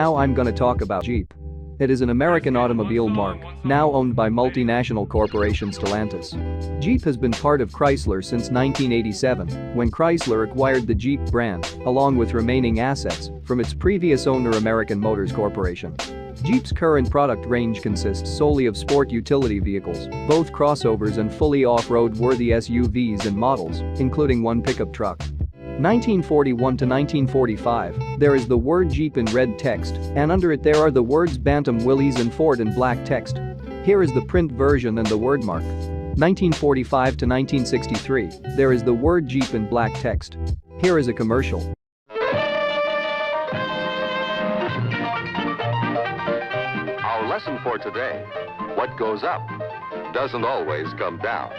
Now I'm gonna talk about Jeep. It is an American automobile marque, now owned by multinational corporation Stellantis. Jeep has been part of Chrysler since 1987, when Chrysler acquired the Jeep brand, along with remaining assets, from its previous owner American Motors Corporation. Jeep's current product range consists solely of sport utility vehicles, both crossovers and fully off-road worthy SUVs and models, including one pickup truck. 1941 to 1945, there is the word Jeep in red text, and under it there are the words Bantam, Willys and Ford in black text. Here is the print version and the word mark. 1945 to 1963, there is the word Jeep in black text. Here is a commercial. Our lesson for today: what goes up doesn't always come down.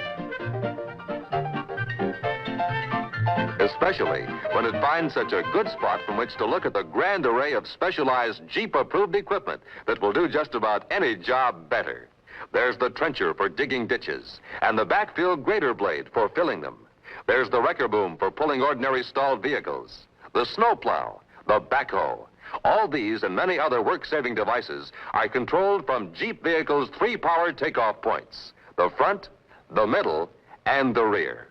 Especially when it finds such a good spot from which to look at the grand array of specialized Jeep-approved equipment that will do just about any job better. There's the trencher for digging ditches, and the backfill grader blade for filling them. There's the wrecker boom for pulling ordinary stalled vehicles, the snowplow, the backhoe. All these and many other work-saving devices are controlled from Jeep vehicles' 3 power takeoff points: the front, the middle, and the rear.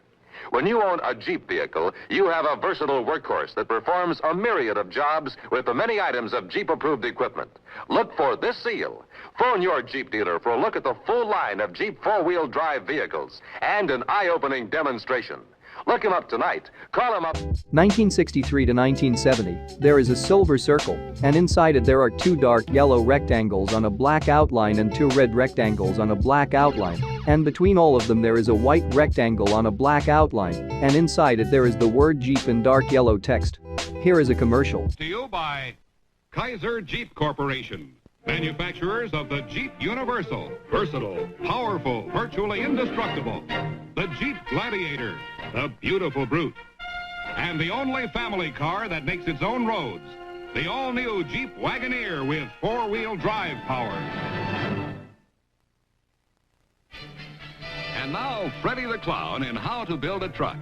When you own a Jeep vehicle, you have a versatile workhorse that performs a myriad of jobs with the many items of Jeep-approved equipment. Look for this seal. Phone your Jeep dealer for a look at the full line of Jeep 4-wheel drive vehicles and an eye-opening demonstration. Look him up tonight. Call him up. 1963 to 1970, there is a silver circle, and inside it there are 2 dark yellow rectangles on a black outline and 2 red rectangles on a black outline, and between all of them there is a white rectangle on a black outline, and inside it there is the word Jeep in dark yellow text. Here is a commercial. To you by Kaiser Jeep Corporation, manufacturers of the Jeep Universal, versatile, powerful, virtually indestructible. The Jeep Gladiator, the beautiful brute. And the only family car that makes its own roads, the all-new Jeep Wagoneer with 4-wheel drive power. And now, Freddie the Clown in How to Build a Truck.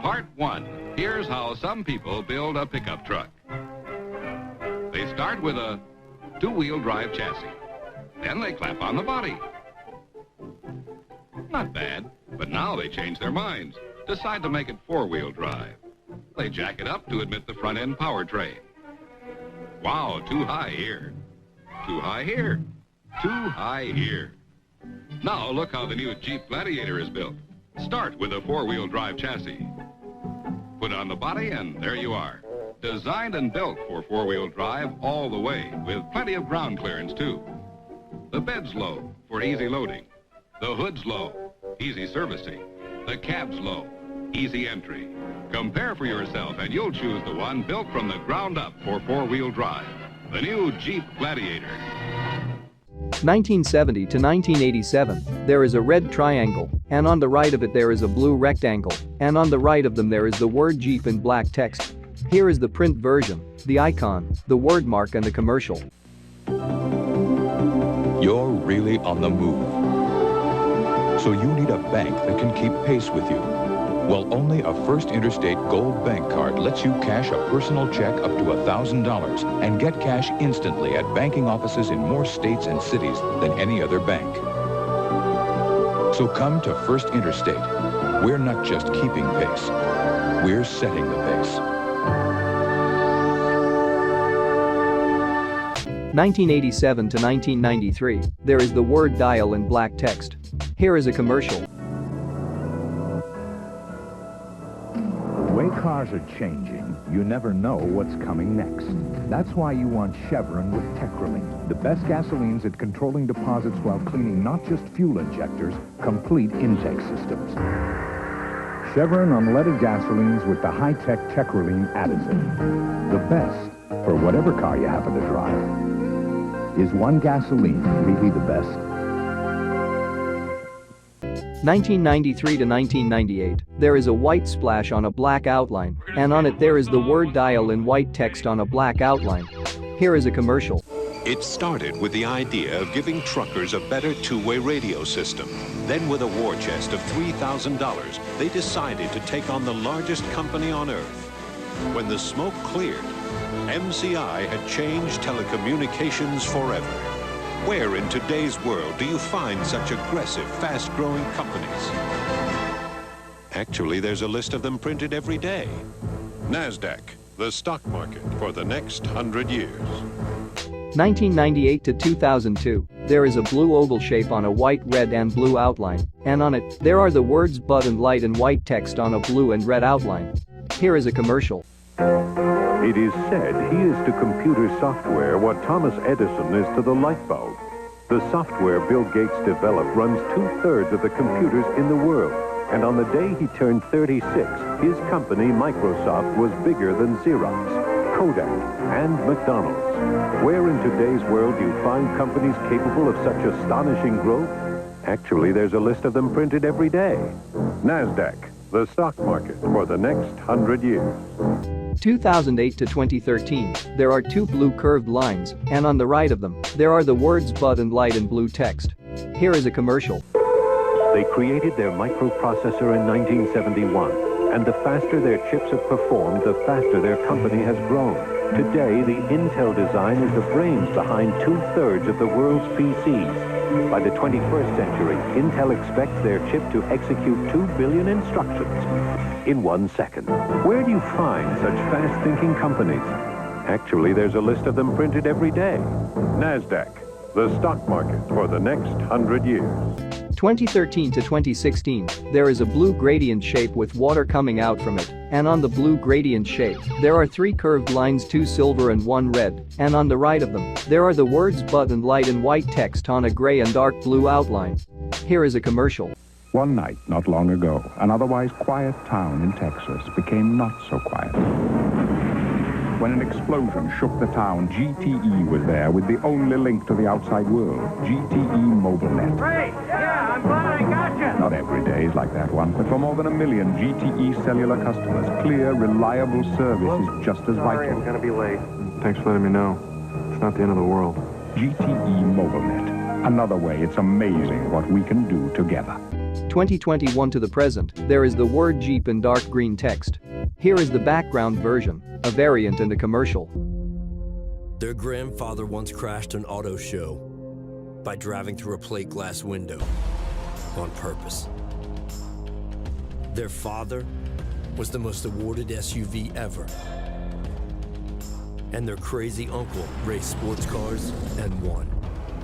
Part 1. Here's how some people build a pickup truck. They start with a 2-wheel drive chassis. Then they clap on the body. Not bad, but now they change their minds. Decide to make it 4-wheel drive. They jack it up to admit the front-end powertrain. Wow, too high here. Too high here. Too high here. Now look how the new Jeep Gladiator is built. Start with a 4-wheel drive chassis. Put on the body and there you are. Designed and built for 4-wheel drive all the way, with plenty of ground clearance too. The bed's low for easy loading. The hood's low, easy servicing. The cab's low, easy entry. Compare for yourself and you'll choose the one built from the ground up for 4-wheel drive. The new Jeep Gladiator. 1970 to 1987, there is a red triangle, and on the right of it there is a blue rectangle, and on the right of them there is the word Jeep in black text. Here is the print version, the icon, the word mark and the commercial. You're really on the move. So you need a bank that can keep pace with you. Well, only a First Interstate Gold Bank card lets you cash a personal check up to $1,000 and get cash instantly at banking offices in more states and cities than any other bank. So come to First Interstate. We're not just keeping pace, we're setting the pace. 1987 to 1993, there is the word dial in black text. Here is a commercial. The way cars are changing, you never know what's coming next. That's why you want Chevron with Tetraline, the best gasolines at controlling deposits while cleaning not just fuel injectors, complete intake systems. Chevron unleaded gasolines with the high-tech Tetraline additive. The best for whatever car you happen to drive. Is one gasoline really the best? 1993 to 1998, there is a white splash on a black outline, and on it there is the word dial in white text on a black outline. Here is a commercial. It started with the idea of giving truckers a better two-way radio system. Then with a war chest of $3,000, they decided to take on the largest company on earth. When the smoke cleared MCI had changed telecommunications forever. Where in today's world do you find such aggressive, fast-growing companies? Actually, there's a list of them printed every day. NASDAQ, the stock market for the next 100 years. 1998 to 2002, there is a blue oval shape on a white, red and blue outline, and on it, there are the words Bud and Light in white text on a blue and red outline. Here is a commercial. It is said he is to computer software what Thomas Edison is to the light bulb. The software Bill Gates developed runs 2/3 of the computers in the world. And on the day he turned 36, his company, Microsoft, was bigger than Xerox, Kodak, and McDonald's. Where in today's world do you find companies capable of such astonishing growth? Actually, there's a list of them printed every day. NASDAQ, the stock market for the next 100 years. 2008 to 2013, there are two blue curved lines, and on the right of them, there are the words Bud and Light in blue text. Here is a commercial. They created their microprocessor in 1971, and the faster their chips have performed, the faster their company has grown. Today, the Intel design is the brains behind 2/3 of the world's PCs. By the 21st century, Intel expects their chip to execute 2 billion instructions in 1 second. Where do you find such fast-thinking companies? Actually, there's a list of them printed every day. NASDAQ, the stock market for the next 100 years. 2013 to 2016, there is a blue gradient shape with water coming out from it, and on the blue gradient shape, there are 3 curved lines, 2 silver and 1 red, and on the right of them, there are the words Bud and Light in white text on a gray and dark blue outline. Here is a commercial. One night, not long ago, an otherwise quiet town in Texas became not so quiet. When an explosion shook the town, GTE was there with the only link to the outside world, GTE MobileNet. Great! Yeah, I'm glad I got you! Not every day is like that one, but for more than 1 million GTE cellular customers, clear, reliable service is just as Sorry, I'm vital. gonna be late. Thanks for letting me know. It's not the end of the world. GTE MobileNet. Another way, it's amazing what we can do together. 2021 to the present, there is the word Jeep in dark green text. Here is the background version, a variant and a commercial. Their grandfather once crashed an auto show by driving through a plate glass window on purpose. Their father was the most awarded SUV ever. And their crazy uncle raced sports cars and won.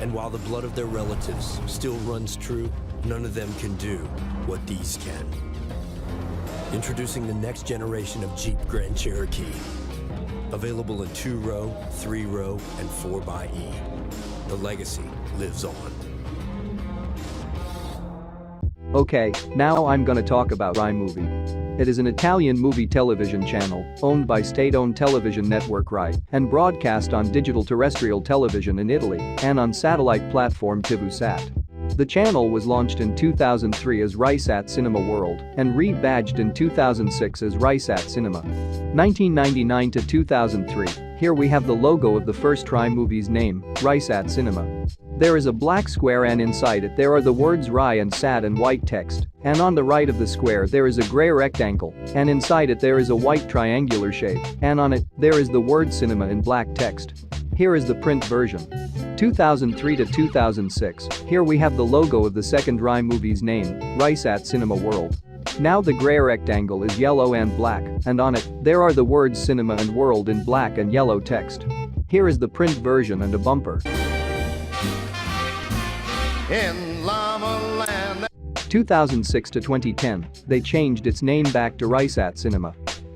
And while the blood of their relatives still runs true, none of them can do what these can. Introducing the next generation of Jeep Grand Cherokee. Available in 2-row, 3-row, and 4xe. The legacy lives on. Okay, now I'm gonna talk about ReDriven. It is an Italian movie television channel owned by state-owned television network RAI and broadcast on digital terrestrial television in Italy and on satellite platform TVSat. The channel was launched in 2003 as RaiSat Cinema World and rebadged in 2006 as RaiSat Cinema. 1999 to 2003, here we have the logo of the first RAI movie's name, RaiSat Cinema. There is a black square and inside it there are the words RAI and SAT in white text, and on the right of the square there is a gray rectangle, and inside it there is a white triangular shape, and on it, there is the word cinema in black text. Here is the print version. 2003 to 2006, here we have the logo of the second RAI movie's name, RaiSat Cinema World. Now the gray rectangle is yellow and black, and on it, there are the words cinema and world in black and yellow text. Here is the print version and a bumper. In Llama Land. 2006 to 2010, they changed its name back to RaiSat Cinema.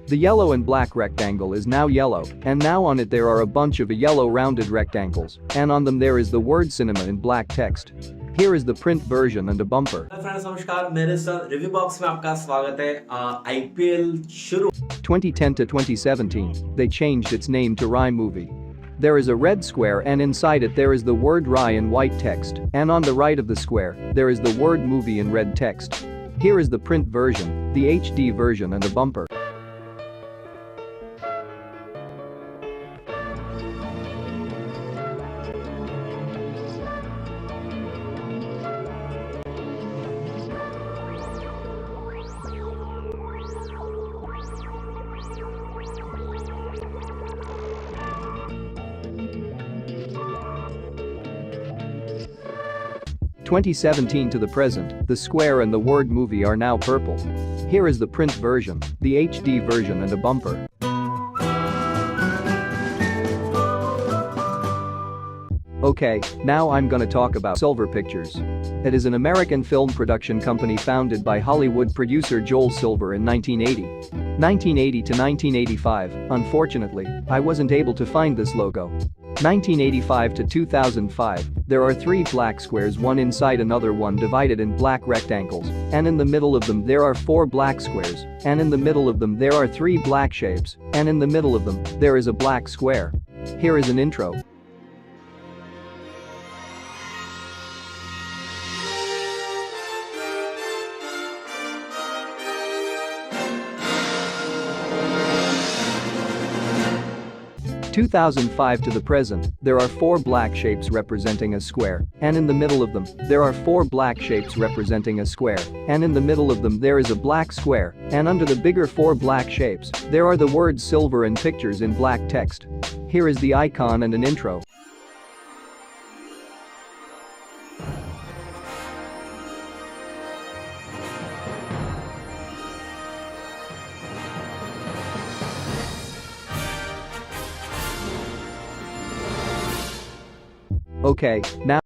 The yellow and black rectangle is now yellow, and now on it there are a bunch of yellow rounded rectangles, and on them there is the word cinema in black text. Here is the print version and a bumper. Friends नमस्कार, मेरे साथ review box में आपका स्वागत है। IPL शुरू 2010 to 2017, they changed its name to RAI Movie. There is a red square and inside it there is the word RAI in white text, and on the right of the square, there is the word movie in red text. Here is the print version, the HD version and a bumper. 2017 to the present, the square and the word movie are now purple. Here is the print version, the HD version and a bumper. Okay, now I'm gonna talk about Silver Pictures. It is an American film production company founded by Hollywood producer Joel Silver in 1980. 1980 to 1985, unfortunately, I wasn't able to find this logo. 1985 to 2005, there are 3 black squares, one inside another, one divided in black rectangles, and in the middle of them there are 4 black squares, and in the middle of them there are 3 black shapes, and in the middle of them there is a black square. Here is an intro. From 2005 to the present, there are 4 black shapes representing a square, and in the middle of them, there are 4 black shapes representing a square, and in the middle of them there is a black square, and under the bigger 4 black shapes, there are the words Silver and Pictures in black text. Here is the icon and an intro. Okay, now